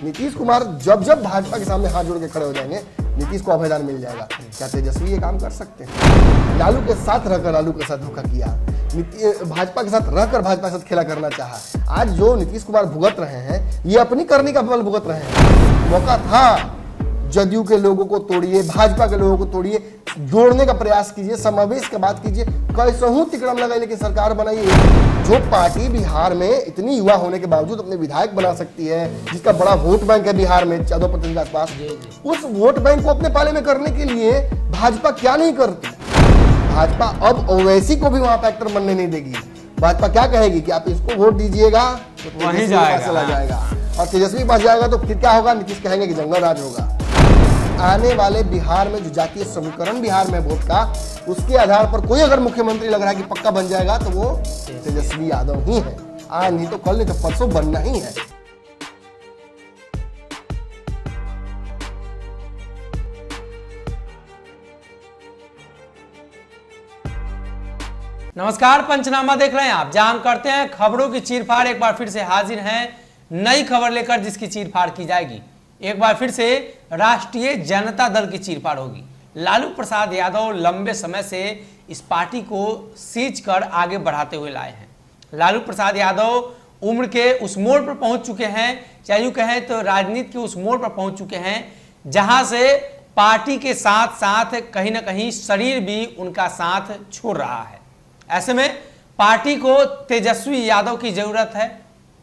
नीतीश कुमार जब जब भाजपा के सामने हाथ जोड़ के खड़े हो जाएंगे, नीतीश को अभयदान मिल जाएगा। क्या तेजस्वी ये काम कर सकते हैं? लालू के साथ रहकर लालू के साथ धोखा किया, भाजपा के साथ रहकर भाजपा के साथ खेला करना चाहा। आज जो नीतीश कुमार भुगत रहे हैं, ये अपनी करनी का बल भुगत रहे हैं। मौका था, जदयू के लोगों को तोड़िए, भाजपा के लोगों को तोड़िए, जोड़ने का प्रयास कीजिए, समावेश की बात कीजिए, कैसे हूं तिकड़म लगाइए, लेकिन सरकार बनाइए। जो पार्टी बिहार में इतनी युवा होने के बावजूद अपने विधायक बना सकती है, जिसका बड़ा वोट बैंक है बिहार में 14% के आसपास, उस वोट बैंक को अपने पाले में करने के लिए भाजपा क्या नहीं करती? भाजपा अब ओवैसी को भी वहां पर एक्टर बनने नहीं देगी। भाजपा क्या कहेगी कि आप इसको वोट दीजिएगा तो वहीं जाएगा, और तेजस्वी पास जाएगा तो फिर क्या होगा? नीतीश कहेंगे कि जंगल राज होगा। आने वाले बिहार में जो जातीय समीकरण बिहार में वोट का, उसके आधार पर कोई अगर मुख्यमंत्री लग रहा है कि पक्का बन जाएगा तो वो तेजस्वी यादव ही है। आज नहीं तो कल, नहीं तो परसों बनना ही है। नमस्कार, पंचनामा देख रहे हैं आप, जहां हम करते हैं खबरों की चीरफाड़। एक बार फिर से हाजिर हैं नई खबर लेकर, जिसकी चीरफाड़ की जाएगी। एक बार फिर से राष्ट्रीय जनता दल की चीरफाड़ होगी। लालू प्रसाद यादव लंबे समय से इस पार्टी को सींच कर आगे बढ़ाते हुए लाए हैं। लालू प्रसाद यादव उम्र के उस मोड़ पर पहुंच चुके हैं, चाहे यूं कहें तो राजनीति के उस मोड़ पर पहुंच चुके हैं, जहां से पार्टी के साथ साथ कहीं ना कहीं शरीर भी उनका साथ छोड़ रहा है। ऐसे में पार्टी को तेजस्वी यादव की जरूरत है,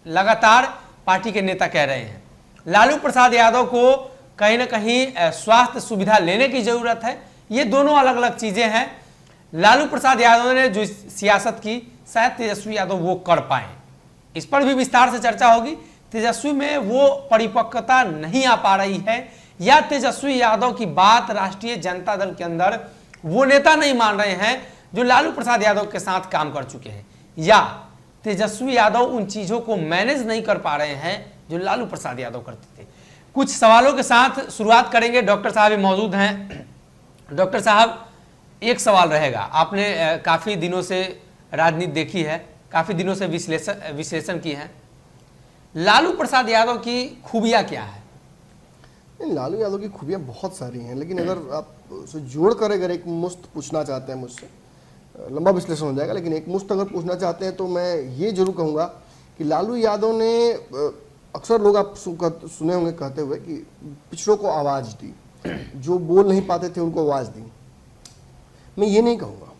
लगातार पार्टी के नेता कह रहे हैं। लालू प्रसाद यादव को कहीं ना कहीं स्वास्थ्य सुविधा लेने की जरूरत है। ये दोनों अलग अलग चीजें हैं। लालू प्रसाद यादव ने जो सियासत की, शायद तेजस्वी यादव वो कर पाए, इस पर भी विस्तार से चर्चा होगी। तेजस्वी में वो परिपक्वता नहीं आ पा रही है, या तेजस्वी यादव की बात राष्ट्रीय जनता दल के अंदर वो नेता नहीं मान रहे हैं जो लालू प्रसाद यादव के साथ काम कर चुके हैं, या तेजस्वी यादव उन चीजों को मैनेज नहीं कर पा रहे हैं जो लालू प्रसाद यादव करते थे। कुछ सवालों के साथ शुरुआत करेंगे। डॉक्टर साहब भी मौजूद हैं। डॉक्टर साहब, एक सवाल रहेगा, आपने काफी दिनों से राजनीति देखी है, काफी दिनों से विश्लेषण की है। लालू प्रसाद यादव की खूबियां क्या है? लालू यादव की खूबियां बहुत सारी हैं, लेकिन अगर आप उसे जोड़ कर अगर एक मुश्त पूछना चाहते हैं मुझसे, लंबा विश्लेषण हो जाएगा, लेकिन एक मुश्त अगर पूछना चाहते हैं तो मैं ये जरूर कहूँगा कि लालू यादव ने, अक्सर लोग आप सुने होंगे कहते हुए कि पिछड़ों को आवाज़ दी, जो बोल नहीं पाते थे उनको आवाज़ दी। मैं ये नहीं कहूँगा,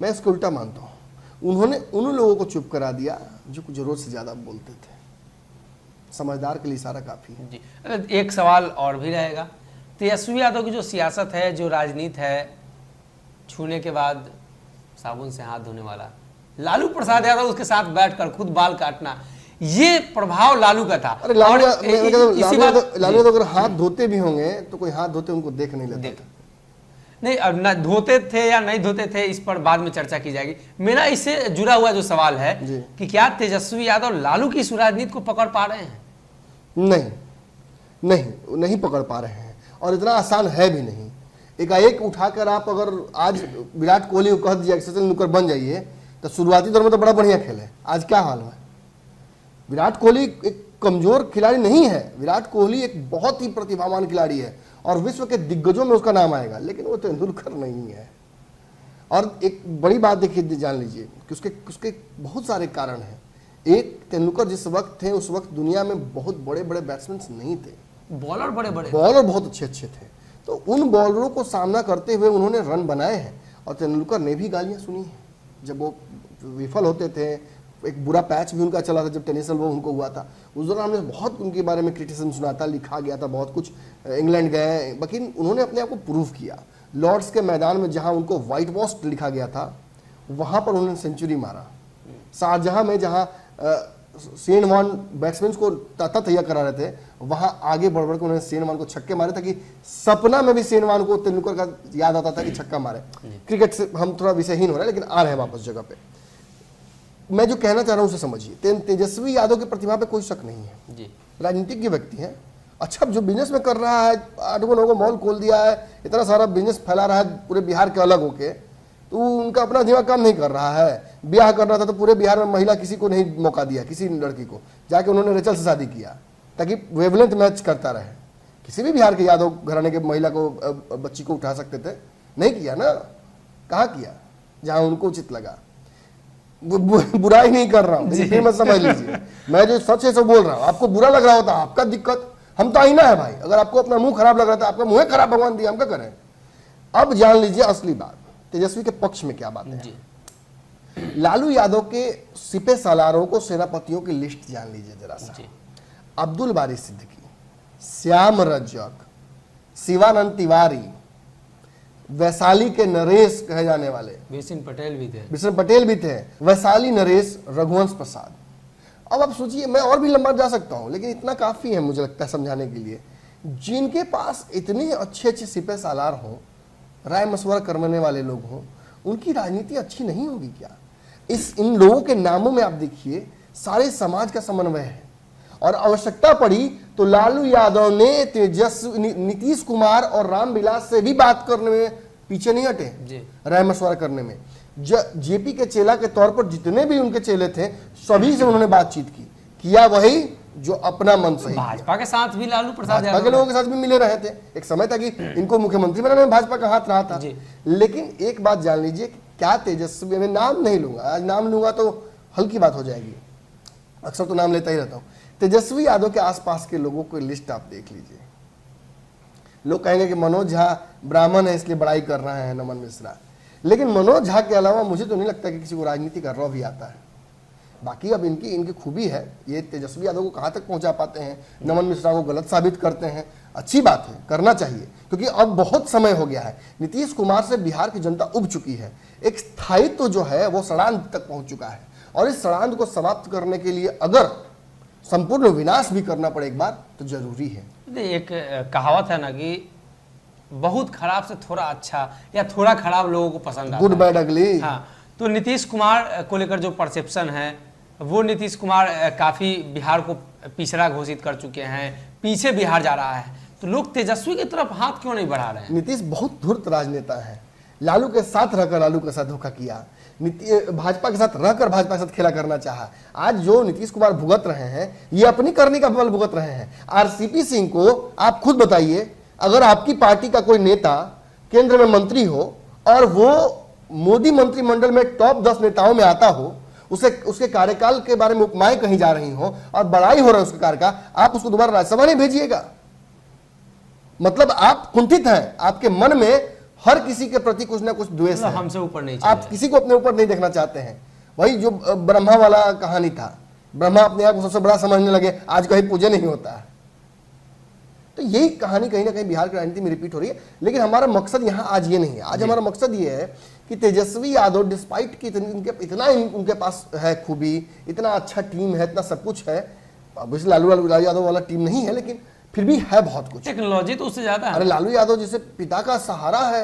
मैं इसको उल्टा मानता हूँ। उन्होंने उन लोगों को चुप करा दिया जो कुछ ज़रूरत से ज़्यादा बोलते थे। समझदार के लिए इशारा काफ़ी है जी। एक सवाल और भी रहेगा, तेजस्वी यादव की जो सियासत है, जो राजनीति है, छूने के बाद साबुन से हाथ धोने वाला, लालू प्रसाद यादव उसके साथ बैठकर खुद बाल काटना, ये प्रभाव लालू का था। अरे लालू यादव अगर हाथ धोते भी होंगे तो कोई हाथ धोते उनको देख नहीं लेता था। नहीं, अब न धोते थे या नहीं धोते थे, इस पर बाद में चर्चा की जाएगी। मेरा इससे जुड़ा हुआ जो सवाल है कि क्या तेजस्वी यादव लालू की इस राजनीति को पकड़ पा रहे हैं? नहीं पकड़ पा रहे हैं, और इतना आसान है भी नहीं। एकाएक उठाकर आप अगर आज विराट कोहली को कह दीजिए कि सचिन तेंदुलकर बन जाइए, तो शुरुआती दौर में तो बड़ा बढ़िया खेल है। आज क्या हाल है? विराट कोहली एक कमजोर खिलाड़ी नहीं है। विराट कोहली एक बहुत ही प्रतिभावान खिलाड़ी है और विश्व के दिग्गजों में उसका नाम आएगा, लेकिन वो तेंदुलकर नहीं है। और एक बड़ी बात देखिए, जान लीजिए कि उसके बहुत सारे कारण हैं। एक, तेंदुलकर जिस वक्त थे उस वक्त दुनिया में बहुत बड़े बड़े बैट्समैन नहीं थे, बॉलर बहुत अच्छे थे। तो उन बॉलरों को सामना करते हुए उन्होंने रन बनाए हैं, और तेंदुलकर ने भी गालियां सुनी हैं जब वो विफल होते थे। एक बुरा पैच भी उनका चला था जब टेनिस वो उनको हुआ था, उस दौरान हमने बहुत उनके बारे में क्रिटिसिज्म सुना था, लिखा गया था बहुत कुछ। इंग्लैंड गए, लेकिन उन्होंने अपने आप को प्रूव किया। लॉर्ड्स के मैदान में जहां उनको वाइट वॉश लिखा गया था, वहां पर उन्होंने सेंचुरी मारा। शारजहां में जहां शेन वॉर्न बैट्समैन को ताता तैयार करा रहे थे, वहां आगे बढ़ के उन्होंने शेन वॉर्न को छक्के मारे, ताकि सपना में भी शेन वॉर्न को तेंदुलकर का याद आता था कि छक्का मारे। क्रिकेट से हम थोड़ा विषयहीन हो रहे हैं, लेकिन आ रहे हैं वापस जगह पे। मैं जो कहना चाह रहा हूं उसे समझिए। तेजस्वी यादव की प्रतिभा पे कोई शक नहीं है जी। राजनीतिक के व्यक्ति हैं, अच्छा जो बिजनेस में कर रहा है, 8 लोगों को मॉल खोल दिया है, इतना सारा बिजनेस फैला रहा है पूरे बिहार के अलग होके, तो उनका अपना दिमाग काम नहीं कर रहा है। ब्याह करना था तो पूरे बिहार में महिला किसी को नहीं मौका दिया, किसी लड़की को, जाके उन्होंने रेचल से शादी किया। ताकि वेवलेंथ मैच करता रहे। किसी भी बिहार के यादव घराने के महिला को बच्ची को उठा सकते थे, नहीं किया ना, कहाँ किया, जहां उनको उचित लगा। बुराई नहीं कर रहा हूं, फिर मत समझ लीजिए, मैं जो सच है सो बोल रहा हूं। आपको बुरा लग रहा होता, आपका दिक्कत, हम तो आईना है भाई। अगर आपको अपना मुंह खराब लग रहा था, आपका मुंह खराब भगवान दिया, हम क्या करें। अब जान लीजिए असली बात, तेजस्वी के पक्ष में क्या बात है। लालू यादव के सिपे सालारों को, सेनापतियों की लिस्ट जान लीजिए जरा सा। अब्दुल बारी सिद्दीकी, श्याम रजक, शिवानंद तिवारी, वैशाली के नरेश कहे जाने वाले बिशन पटेल भी थे, वैशाली नरेश, रघुवंश प्रसाद। अब आप सोचिए, मैं और भी लंबा जा सकता हूं, लेकिन इतना काफी है मुझे लगता है समझाने के लिए। जिनके पास इतने अच्छे अच्छे सिपह सालार हों, राय मशवरा करने वाले लोग हों, उनकी राजनीति अच्छी नहीं होगी क्या। इन लोगों के नामों में आप देखिए सारे समाज का समन्वय है, और आवश्यकता पड़ी तो लालू यादव ने तेजस्वी, नीतीश कुमार और रामविलास से भी बात करने में पीछे नहीं हटे, राय मशवरा करने में। जेपी के चेला के तौर पर जितने भी उनके चेले थे, सभी से उन्होंने बातचीत की, किया वही जो अपना मन सही। भाजपा के साथ भी लालू प्रसाद भाजपा के लोगों के साथ भी मिले रहे थे। एक समय था कि इनको मुख्यमंत्री बनाने में भाजपा का हाथ रहा था। लेकिन एक बात जान लीजिए, क्या तेजस्वी, मैं नाम नहीं लूंगा, आज नाम लूंगा तो हल्की बात हो जाएगी, अक्सर तो नाम लेता ही रहता हूं। तेजस्वी यादव के आसपास के लोगों की लिस्ट आप देख लीजिए। लोग कहेंगे कि मनोज झा ब्राह्मण है इसलिए बड़ाई कर रहे हैं नमन मिश्रा, लेकिन मनोज झा के अलावा मुझे तो नहीं लगता कि किसी को राजनीति का रौ भी आता है। बाकी अब इनकी खूबी है, ये तेजस्वी यादव को कहाँ तक पहुंचा पाते हैं, नमन मिश्रा को गलत साबित करते हैं। अच्छी बात है, करना चाहिए, क्योंकि अब बहुत समय हो गया है। नीतीश कुमार से बिहार की जनता उब चुकी है। एक स्थायित्व जो है वो सड़ांध तक पहुंच चुका है, और इस सड़ांध को समाप्त करने के लिए अगर संपूर्ण विनाश भी करना पड़े एक बार, तो जरूरी है। एक कहावत है ना कि बहुत खराब से थोड़ा अच्छा, या थोड़ा खराब लोगों को पसंद आता है, गुड बैड अगली। हाँ, तो नीतीश कुमार को लेकर जो परसेप्शन है, वो नीतीश कुमार काफी बिहार को पिछड़ा घोषित कर चुके हैं, पीछे बिहार जा रहा है, तो लोग तेजस्वी की तरफ हाथ क्यों नहीं बढ़ा रहे हैं। नीतीश बहुत धूर्त राजनेता है, लालू के साथ रहकर लालू के साथ धोखा किया, भाजपा के साथ रहकर भाजपा के साथ खेला करना चाहा। आज जो नीतीश कुमार भुगत रहे हैं, ये अपनी करनी का बल भुगत रहे हैं। आरसीपी सिंह को आप खुद बताइए, अगर आपकी पार्टी का कोई नेता केंद्र में मंत्री हो और वो मोदी मंत्रिमंडल में टॉप 10 नेताओं में आता हो, उसके कार्यकाल के बारे में उपमाएं कही जा रही हो और बड़ाई हो रहा है उसके कार्य का, आप उसको दोबारा राज्यसभा नहीं भेजिएगा। मतलब आप कुंठित हैं, आपके मन में हर किसी के प्रति कुछ ना कुछ द्वेष है, हमसे ऊपर नहीं, आप किसी को अपने ऊपर नहीं देखना चाहते हैं। वही जो ब्रह्मा वाला कहानी था, ब्रह्मा अपने आप को सबसे बड़ा समझने लगे, आज कहीं पूजे नहीं होता है। तो यही कहानी कहीं ना कहीं बिहार की राजनीति में रिपीट हो रही है। लेकिन हमारा मकसद यहाँ आज ये नहीं है, आज हमारा मकसद ये है कि तेजस्वी यादव डिस्पाइट की इतना उनके पास है खूबी, इतना अच्छा टीम है, इतना सब कुछ है। ऑब्वियसली लालू यादव वाला टीम नहीं है, लेकिन फिर भी है बहुत कुछ, टेक्नोलॉजी तो उससे ज्यादा है। अरे लालू यादव जैसे पिता का सहारा है,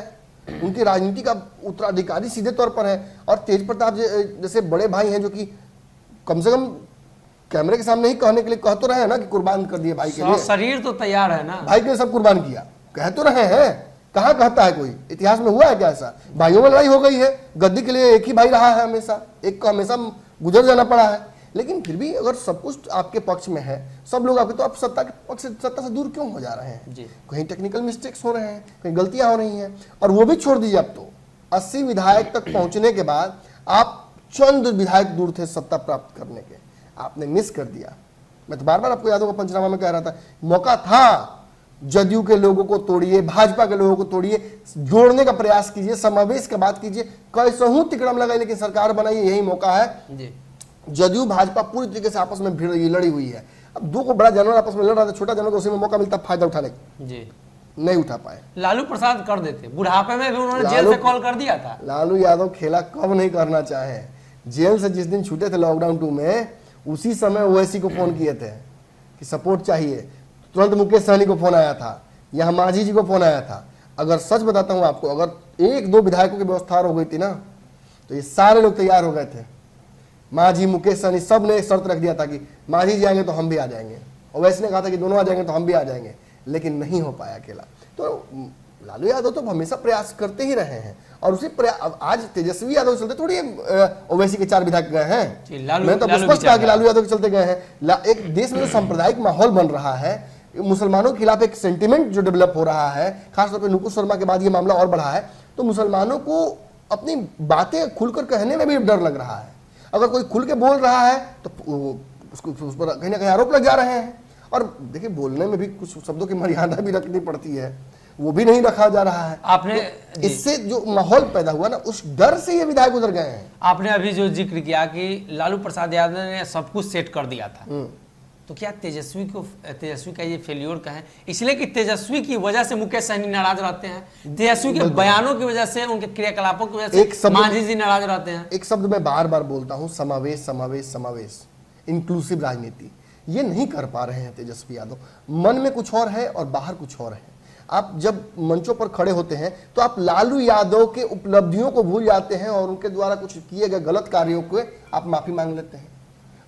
उनकी राजनीति का उत्तराधिकारी सीधे तौर पर है, और तेज प्रताप जैसे बड़े भाई हैं जो कि कम से कम कैमरे के सामने ही कहने के लिए कह तो रहे हैं ना कि कुर्बान कर दिए भाई के लिए, शरीर तो तैयार है ना, भाई के लिए सब कुर्बान किया, कह तो रहे हैं। कहाँ कहता है कोई, इतिहास में हुआ है क्या ऐसा? भाइयों में लड़ाई हो गई है, गद्दी के लिए एक ही भाई रहा है हमेशा, एक को हमेशा गुजर जाना पड़ा है। लेकिन फिर भी अगर सब कुछ आपके पक्ष में है, सब लोग आपके, तो आप सत्ता से दूर क्यों हो जा रहे हैं? कहीं टेक्निकल मिस्टेक्स हो रहे हैं, कहीं गलतियां हो रही हैं। और वो भी छोड़ दीजिए, अब तो 80 विधायक तक पहुंचने के बाद आप चंद विधायक दूर थे सत्ता प्राप्त करने के, आपने मिस कर दिया। मैं तो बार बार आपको याद होगा पंचनामा में कह रहा था, मौका था, जदयू के लोगों को तोड़िए, भाजपा के लोगों को तोड़िए, जोड़ने का प्रयास कीजिए, समावेश का बात कीजिए, कैसहू तिकड़म लगाइए, लेकिन सरकार बनाइए, यही मौका है। जदयू भाजपा पूरी तरीके से आपस में भिड़ रही, लड़ी हुई है। अब दो को बड़ा जानवर आपस में लड़ रहा था, छोटा जानवर को उसी में मौका मिलता फायदा उठाने का, नहीं उठा पाए। लालू प्रसाद कर देते, बुढ़ापे में भी उन्होंने जेल से कॉल कर दिया था। लालू यादव खेला कब नहीं करना चाहे, जेल से जिस दिन छूटे थे लॉकडाउन 2 में, उसी समय ओवैसी को फोन किए थे कि सपोर्ट चाहिए, तुरंत मुकेश सहनी को फोन आया था, यहाँ मांझी जी को फोन आया था। अगर सच बताता हूं आपको, अगर 1-2 विधायकों की व्यवस्था हो गई थी ना, तो ये सारे लोग तैयार हो गए थे। मांझी, मुकेश सहनी, सब ने एक शर्त रख दिया था कि मांझी जी आएंगे तो हम भी आ जाएंगे, ओवैसी ने कहा था कि दोनों आ जाएंगे तो हम भी आ जाएंगे, लेकिन नहीं हो पाया अकेला। तो लालू यादव तो हमेशा प्रयास करते ही रहे हैं और उसी अब आज तेजस्वी यादव चलते थोड़ी ओवैसी के 4 विधायक गए हैं। मैं तो स्पष्ट कहा कि लालू यादव के चलते गए हैं। एक देश में जो सांप्रदायिक माहौल बन रहा है, मुसलमानों के खिलाफ एक सेंटिमेंट जो डेवलप हो रहा है, खासतौर पर नुपुर शर्मा के बाद ये मामला और बढ़ा है, तो मुसलमानों को अपनी बातें खुलकर कहने में भी डर लग रहा है। अगर कोई खुल के बोल रहा है तो उसको उस पर कहीं ना कहीं आरोप लग जा रहे हैं। और देखिए, बोलने में भी कुछ शब्दों की मर्यादा भी रखनी पड़ती है, वो भी नहीं रखा जा रहा है। आपने तो इससे जो माहौल पैदा हुआ ना, उस डर से ये विधायक उधर गए हैं। आपने अभी जो जिक्र किया कि लालू प्रसाद यादव ने सब कुछ सेट कर दिया था, तो क्या तेजस्वी का ये फेल्योर कहें, इसलिए कि तेजस्वी की वजह से मुकेश सहनी नाराज रहते हैं, तेजस्वी के बयानों की वजह से, उनके क्रियाकलापों की वजह से मांझी जी नाराज रहते हैं। एक शब्द मैं बार बार बोलता हूं, समावेश समावेश समावेश, इंक्लूसिव राजनीति। ये नहीं कर पा रहे हैं तेजस्वी यादव। मन में कुछ और है और बाहर कुछ और है। आप जब मंचों पर खड़े होते हैं तो आप लालू यादव के उपलब्धियों को भूल जाते हैं और उनके द्वारा कुछ किए गए गलत कार्यों को आप माफी मांग लेते हैं।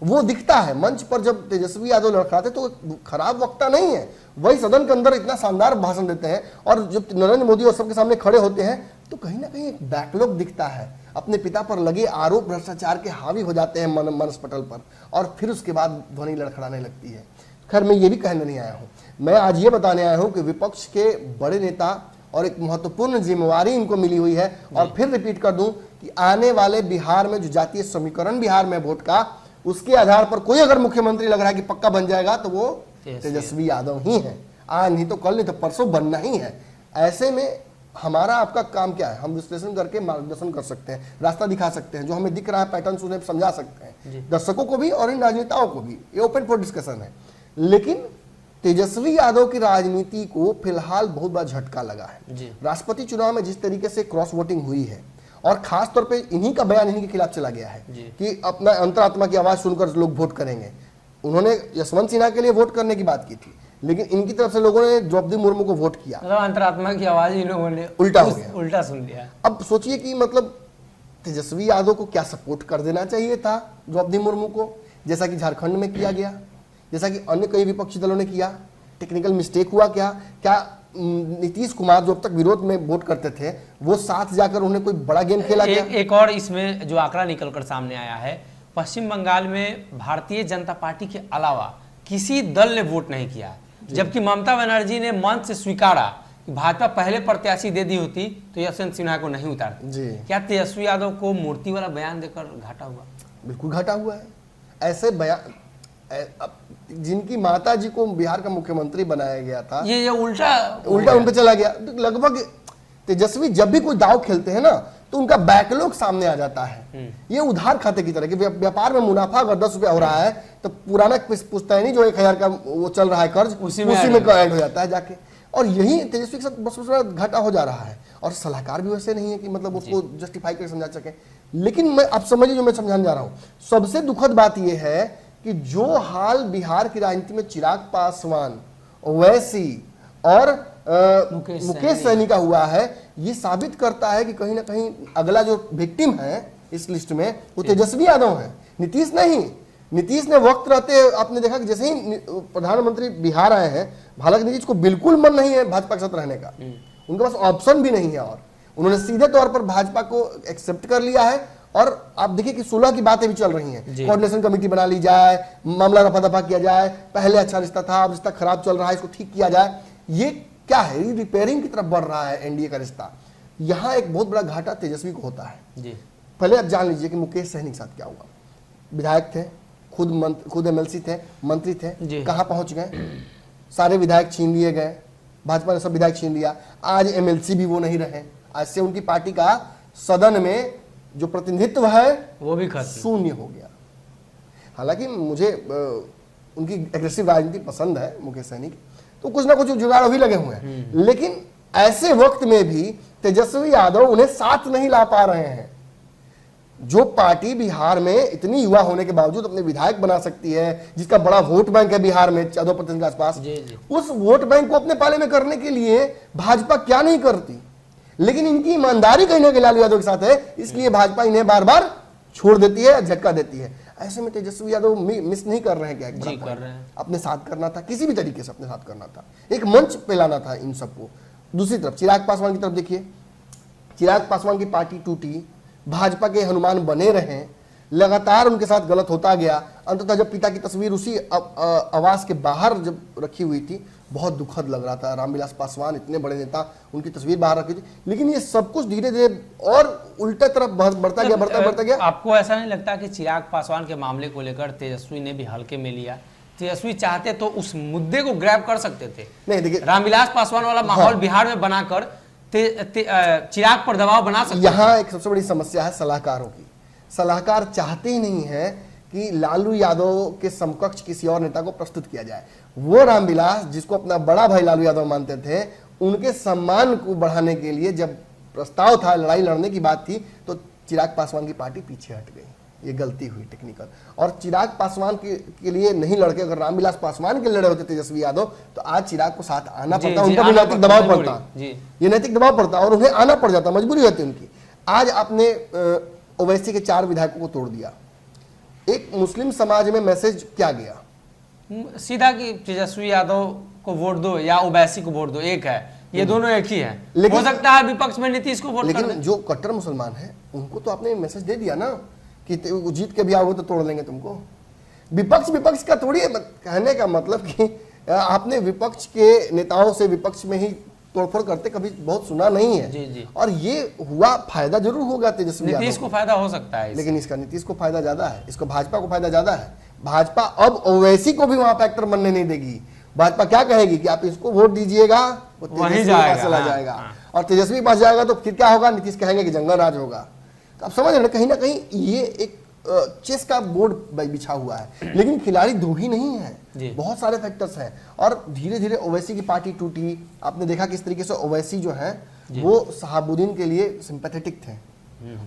वो दिखता है मंच पर। जब तेजस्वी यादव लड़खड़ाते तो खराब वक्ता नहीं है, वही सदन के अंदर इतना शानदार भाषण देते हैं, और जब नरेंद्र मोदी और सबके सामने खड़े होते हैं तो कहीं ना कहीं एक बैकलॉग दिखता है। अपने पिता पर लगे आरोप भ्रष्टाचार के हावी हो जाते हैं मनस पटल पर, और फिर उसके बाद ध्वनि लड़खड़ाने लगती है। खैर, मैं ये भी कहने नहीं आया हूँ, मैं आज ये बताने आया हूँ कि विपक्ष के बड़े नेता और एक महत्वपूर्ण जिम्मेवारी इनको मिली हुई है। और फिर रिपीट कर दूं कि आने वाले बिहार में जो जातीय समीकरण बिहार में वोट का, उसके आधार पर कोई अगर मुख्यमंत्री लग रहा है कि पक्का बन जाएगा तो वो तेजस्वी यादव ही है। आज नहीं तो कल, नहीं तो परसों बनना ही है। ऐसे में हमारा आपका काम क्या है? हम विश्लेषण करके मार्गदर्शन कर सकते हैं, रास्ता दिखा सकते हैं, जो हमें दिख रहा है पैटर्न उन्हें समझा सकते हैं, दर्शकों को भी और इन राजनेताओं को भी। ये ओपन फॉर डिस्कशन है। लेकिन तेजस्वी यादव की राजनीति को फिलहाल बहुत बड़ा झटका लगा है। राष्ट्रपति चुनाव में जिस तरीके से क्रॉस वोटिंग हुई है, और खास तौर पे इन्हीं का बयान इन्हीं के खिलाफ चला गया है कि अपना अंतरात्मा की आवाज सुनकर लोग वोट करेंगे। उन्होंने यशवंत सिन्हा के लिए वोट करने की बात की थी, लेकिन इनकी तरफ से लोगों ने द्रौपदी मुर्मू को वोट किया। मतलब अंतरात्मा की आवाज इन लोगों ने उल्टा हो गया, उल्टा सुन लिया। अब सोचिए कि मतलब तेजस्वी यादव को क्या सपोर्ट कर देना चाहिए था द्रौपदी मुर्मू को, जैसा कि झारखंड में किया गया, जैसा कि अन्य कई विपक्षी दलों ने किया। टेक्निकल मिस्टेक हुआ क्या नीतीश कुमार जो अब तक विरोध में वोट करते थे, वो साथ जाकर उन्हें कोई बड़ा गेम खेला क्या? एक और इसमें जो आंकड़ा निकलकर सामने आया है, पश्चिम बंगाल में भारतीय जनता पार्टी के अलावा किसी दल ने वोट नहीं किया, जबकि ममता बनर्जी ने मंच से स्वीकारा कि भाजपा पहले प्रत्याशी दे दी होती तो यशवंत सिन्हा को नहीं उतारती। क्या तेजस्वी यादव को मूर्ति वाला बयान देकर घाटा हुआ? बिल्कुल घाटा हुआ है। ऐसे बयान, जिनकी माता जी को बिहार का मुख्यमंत्री बनाया गया था, ये उल्टा उन पे चला गया। लगभग तेजस्वी जब भी कोई दाव खेलते हैं ना, तो उनका बैकलॉग सामने आ जाता है। ये उधार खाते की तरह कि व्यापार में मुनाफा अगर 10 रुपया हो रहा है तो पुराना पुश्तैनी जो 1000 का वो चल रहा है कर्ज, उसी में ऐड हो जाता है जाके। और यही तेजस्वी के साथ बस घाटा हो जा रहा है। और सलाहकार भी वैसे नहीं है कि मतलब उसको जस्टिफाई करके समझा सके। लेकिन मैं आप समझिए जो मैं समझाने जा रहा हूँ, सबसे दुखद बात यह है कि जो हाल बिहार की राजनीति में चिराग पासवान, ओवैसी और मुकेश सहनी का हुआ है, ये साबित करता है कि कहीं ना कहीं अगला जो विक्टिम है इस लिस्ट में वो तेजस्वी यादव है, नीतीश नहीं। नीतीश ने वक्त रहते, आपने देखा कि जैसे ही प्रधानमंत्री बिहार आए हैं, हालांकि नीतीश को बिल्कुल मन नहीं है भाजपा के साथ रहने का, उनके पास ऑप्शन भी नहीं है, और उन्होंने सीधे तौर पर भाजपा को एक्सेप्ट कर लिया है। और आप देखिए कि 16 की बातें भी चल रही हैं, कोऑर्डिनेशन कमेटी बना ली जाए, मामला रफा दफा किया जाए, पहले अच्छा रिश्ता था, अब रिश्ता खराब चल रहा है, इसको ठीक किया जाए। ये क्या है? रिपेयरिंग की तरफ बढ़ रहा है एनडीए का रिश्ता। यहाँ एक बहुत बड़ा घाटा तेजस्वी को होता है जी। पहले आप जान लीजिए कि मुकेश सहनी के साथ क्या हुआ। विधायक थे, खुद एमएलसी थे, मंत्री थे, कहाँ पहुंच गए? सारे विधायक छीन लिए गए, भाजपा ने सब विधायक छीन लिया। आज एमएलसी भी वो नहीं रहे। आज से उनकी पार्टी का सदन में जो प्रतिनिधित्व है वो भी शून्य हो गया। हालांकि मुझे उनकी एग्रेसिव राजनीति पसंद है मुकेश सहनी की, तो कुछ ना कुछ जुगाड़ भी लगे हुए हैं। लेकिन ऐसे वक्त में भी तेजस्वी यादव उन्हें साथ नहीं ला पा रहे हैं। जो पार्टी बिहार में इतनी युवा होने के बावजूद अपने विधायक बना सकती है, जिसका बड़ा वोट बैंक है बिहार में 14% के आसपास, उस वोट बैंक को अपने पाले में करने के लिए भाजपा क्या नहीं करती। लेकिन इनकी ईमानदारी कहीं ना कहीं लालू यादव के साथ है, इसलिए भाजपा इन्हें बार बार छोड़ देती है, झटका देती है। ऐसे में तेजस्वी यादव मिस नहीं कर रहे हैं क्या? कर रहे हैं। अपने साथ करना था, किसी भी तरीके से अपने साथ करना था, एक मंच पे लाना था इन सबको। दूसरी तरफ चिराग पासवान की तरफ देखिए, चिराग पासवान की पार्टी टूटी, भाजपा के हनुमान बने रहे, लगातार उनके साथ गलत होता गया। अंततः जब पिता की तस्वीर उसी आवास के बाहर जब रखी हुई थी, बहुत दुखद लग रहा था। रामविलास पासवान इतने बड़े नेता, उनकी तस्वीर बाहर रखी थी, लेकिन ये सब कुछ धीरे धीरे और उल्टा तरफ बढ़ता गया। आपको ऐसा नहीं लगता कि चिराग पासवान के मामले को लेकर तेजस्वी ने भी हल्के में लिया? तेजस्वी चाहते तो उस मुद्दे को ग्रैब कर सकते थे। नहीं देखिए, रामविलास पासवान वाला माहौल बिहार में बनाकर चिराग पर दबाव बना सकते। यहाँ एक सबसे बड़ी समस्या है सलाहकारों की। सलाहकार चाहते ही नहीं है कि लालू यादव के समकक्ष किसी और नेता को प्रस्तुत किया जाए। वो रामविलास, जिसको अपना बड़ा भाई लालू यादव मानते थे, उनके सम्मान को बढ़ाने के लिए जब प्रस्ताव था, लड़ाई लड़ने की बात थी, तो चिराग पासवान की पार्टी पीछे हट गई। ये गलती हुई टेक्निकल। और चिराग पासवान के लिए नहीं लड़के, अगर रामविलास पासवान के लड़े होते तेजस्वी यादव, तो आज चिराग को साथ आना पड़ता, उनका भी नैतिक दबाव पड़ता, ये नैतिक दबाव पड़ता और उन्हें आना पड़ जाता, मजबूरी होती उनकी। आज आपने ओवैसी के 4 विधायकों को तोड़ दिया। एक मुस्लिम समाज में मैसेज क्या गया? सीधा कि तेजस्वी यादव को वोट दो या ओवैसी को वोट दो, एक है, ये दोनों एक ही है। हो सकता है विपक्ष में नीतीश को वोट, लेकिन जो कट्टर मुसलमान है उनको तो आपने मैसेज दे दिया ना कि जीत के भी आओगे तो तोड़ लेंगे तुमको। विपक्ष का थोड़ी है। कहने का मतलब कि आपने विपक्ष के नेताओं से विपक्ष में ही तोड़फोड़ करते कभी बहुत सुना नहीं है। जी। और ये हुआ, फायदा जरूर होगा तेजस्वी यादव नीतीश को फायदा हो सकता है, लेकिन इसका नीतीश को फायदा ज्यादा है, इसको भाजपा को फायदा ज्यादा है। भाजपा अब ओवैसी को भी वहां फैक्टर बनने नहीं देगी। भाजपा क्या कहेगी कि आप इसको वोट दीजिएगा, वो तेजस्वी के पास चला जाएगा, और तेजस्वी के पास जाएगा तो फिर क्या होगा? नीतीश कहेंगे कि जंगल राज होगा। तो आप समझ रहे ना कहीं ये एक चेस का बोर्ड बिछा हुआ है, लेकिन खिलाड़ी दो ही नहीं है, बहुत सारे फैक्टर्स हैं। और धीरे धीरे ओवैसी की पार्टी टूटी। आपने देखा किस तरीके से ओवैसी जो है वो शहाबुद्दीन के लिए सिंपैथेटिक थे,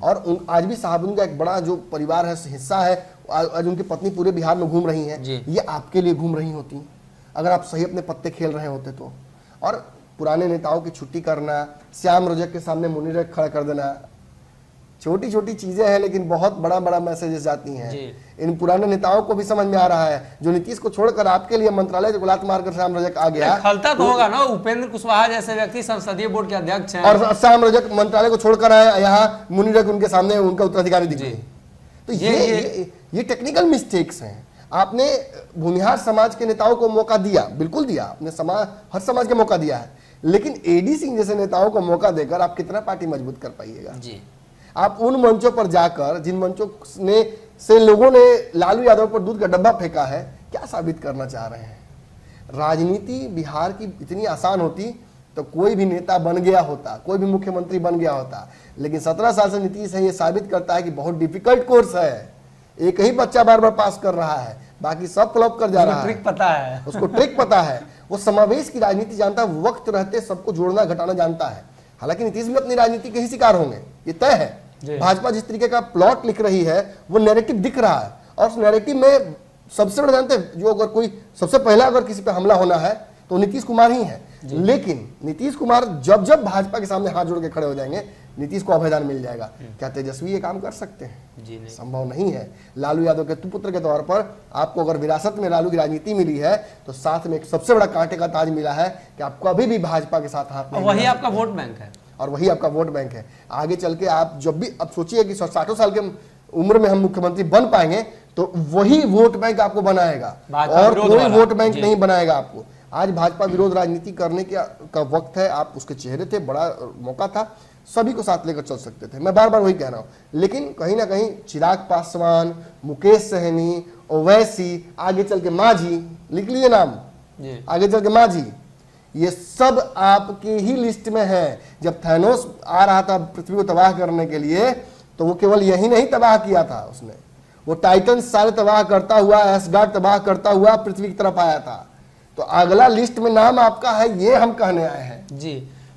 और आज भी शहाबुद्दीन का एक बड़ा जो परिवार है, हिस्सा है, आज उनकी पत्नी पूरे बिहार में घूम रही हैं। ये आपके लिए घूम रही होती अगर आप सही अपने पत्ते खेल रहे होते तो। और पुराने नेताओं की छुट्टी करना, श्याम रजक के सामने मुनीर खड़ा कर देना, छोटी छोटी चीजें हैं लेकिन बहुत बड़ा बड़ा मैसेजेस जाती हैं। इन पुराने नेताओं को भी समझ में आ रहा है। जो नीतीश को छोड़कर आपके लिए मंत्रालय से गुलात मारकर श्याम रजक आ गया, खलता तो होगा ना। उपेंद्र कुशवाहा जैसे व्यक्ति संसदीय बोर्ड के अध्यक्ष हैं, और श्याम रजक मंत्रालय को छोड़कर आए, यहाँ मुनीर उनके सामने उनका उत्तराधिकारी दिख गए। तो ये टेक्निकल मिस्टेक्स हैं। आपने भूमिहार समाज के नेताओं को मौका दिया, बिल्कुल दिया, आपने हर समाज के मौका दिया है, लेकिन एडी सिंह जैसे नेताओं को मौका देकर आप कितना पार्टी मजबूत कर पाइएगा? आप उन मंचों पर जाकर, जिन मंचों से लोगों ने लालू यादव पर दूध का डब्बा फेंका है, क्या साबित करना चाह रहे हैं? राजनीति बिहार की इतनी आसान होती तो कोई भी नेता बन गया होता, कोई भी मुख्यमंत्री बन गया होता, लेकिन 17 साल से नीतीश है, ये साबित करता है कि बहुत डिफिकल्ट कोर्स है। एक ही बच्चा बार बार पास कर रहा है, बाकी सब फ्लॉप कर जा रहा है। ट्रिक पता है उसको, ट्रिक पता है। वो समावेश की राजनीति जानता है, वक्त रहते सबको जोड़ना घटाना जानता है। हालांकि नीतीश भी अपनी राजनीति के ही शिकार होंगे, ये तय है। भाजपा जिस तरीके का प्लॉट लिख रही है, वो नैरेटिव दिख रहा है, और उस नैरेटिव में सबसे बड़ा जानते हैं, जो अगर कोई सबसे पहला अगर किसी पे हमला होना है तो नीतीश कुमार ही है। लेकिन नीतीश कुमार जब जब भाजपा के सामने हाथ जोड़ के खड़े हो जाएंगे, नीतीश को अभयदान मिल जाएगा। क्या तेजस्वी ये काम कर सकते हैं? नहीं। संभव नहीं है। लालू यादव के पुत्र के तौर पर आपको अगर विरासत में लालू की राजनीति मिली है, तो साथ में एक सबसे बड़ा कांटे का ताज मिला है कि आप कभी भी भाजपा के साथ हाथ नहीं, वही आपका वोट बैंक है, और वही आपका वोट बैंक है। आगे चल के आप जब भी, अब सोचिए कि 60 साल के उम्र में हम मुख्यमंत्री बन पाएंगे, तो वही वोट बैंक आपको बनाएगा, और कोई वोट बैंक नहीं बनाएगा आपको। आज भाजपा विरोध राजनीति करने का वक्त है। आप उसके चेहरे थे, बड़ा मौका था, सभी को साथ लेकर चल सकते थे। मैं बार बार वही कह रहा हूं, लेकिन कहीं ना कहीं चिराग पासवान, मुकेश सहनी, ओवैसी, आगे चल के मांझी, लिख लीजिए नाम, आगे चल के मांझी, ये सब आपकी ही लिस्ट में है। जब थैनोस आ रहा था पृथ्वी को तबाह करने के लिए, तो वो केवल यही नहीं तबाह किया था, उसने वो टाइटन सारे तबाह करता हुआ, एसगार्ड तबाह करता हुआ पृथ्वी की तरफ आया था। तो अगला लिस्ट में नाम आपका है, ये हम कहने आए हैं जी।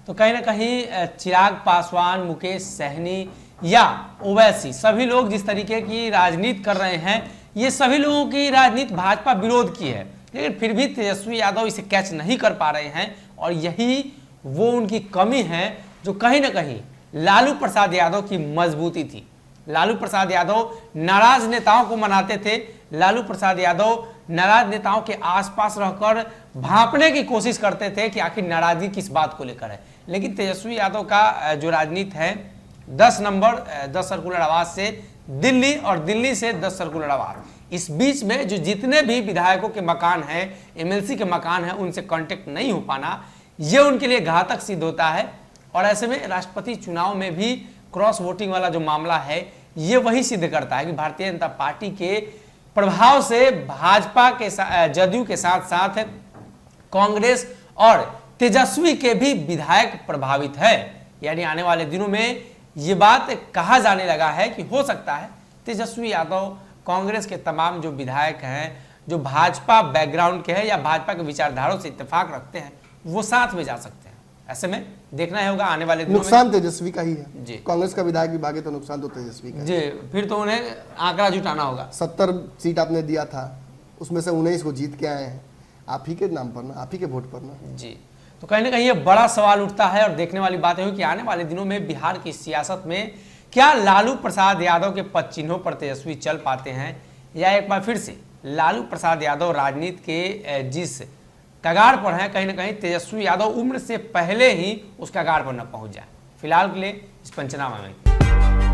तो कहीं ना कहीं चिराग पासवान, मुकेश सहनी या ओवैसी, सभी लोग जिस तरीके की राजनीति कर रहे हैं, ये सभी लोगों की राजनीति भाजपा विरोध की है, लेकिन फिर भी तेजस्वी यादव इसे कैच नहीं कर पा रहे हैं। और यही वो उनकी कमी है जो कहीं ना कहीं लालू प्रसाद यादव की मजबूती थी। लालू प्रसाद यादव नाराज नेताओं को मनाते थे, लालू प्रसाद यादव नाराज नेताओं के आसपास रहकर भांपने की कोशिश करते थे कि आखिर नाराजगी किस बात को लेकर है। लेकिन तेजस्वी यादव का जो राजनीति है 10 नंबर 10 सर्कुलर आवाज से दिल्ली और दिल्ली से 10 सर्कुलर आवाज, इस बीच में जो जितने भी विधायकों के मकान हैं, एमएलसी के मकान हैं, उनसे कांटेक्ट नहीं हो पाना, ये उनके लिए घातक सिद्ध होता है। और ऐसे में राष्ट्रपति चुनाव में भी क्रॉस वोटिंग वाला जो मामला है ये वही सिद्ध करता है कि भारतीय जनता पार्टी के प्रभाव से भाजपा के जदयू के साथ साथ कांग्रेस और तेजस्वी के भी विधायक प्रभावित है। यानी आने वाले दिनों में ये बात कहा जाने लगा है कि हो सकता है तेजस्वी यादव कांग्रेस के तमाम जो विधायक हैं, जो भाजपा बैकग्राउंड के हैं या भाजपा के विचारधाराओं से इत्तेफाक रखते हैं, वो साथ में जा सकते हैं। ऐसे में देखना होगा आने वाले दिनों नुकसान तेजस्वी का ही है जी। कांग्रेस का विधायक भी भागे तो नुकसान तो तेजस्वी का जी, फिर तो उन्हें आंकड़ा जुटाना होगा। 70 सीट आपने दिया था, उसमें से 19 को जीत के आए हैं, आप ही के नाम पर ना, आप ही के वोट पर ना जी। तो कहीं ना कहीं ये बड़ा सवाल उठता है और देखने वाली बात है कि आने वाले दिनों में बिहार की सियासत में क्या लालू प्रसाद यादव के पद चिन्हों पर तेजस्वी चल पाते हैं, या एक बार फिर से लालू प्रसाद यादव राजनीति के जिस कगार पर हैं, कहीं ना कहीं तेजस्वी यादव उम्र से पहले ही उस कगार पर न पहुंच जाए। फिलहाल के लिए इस पंचनामा में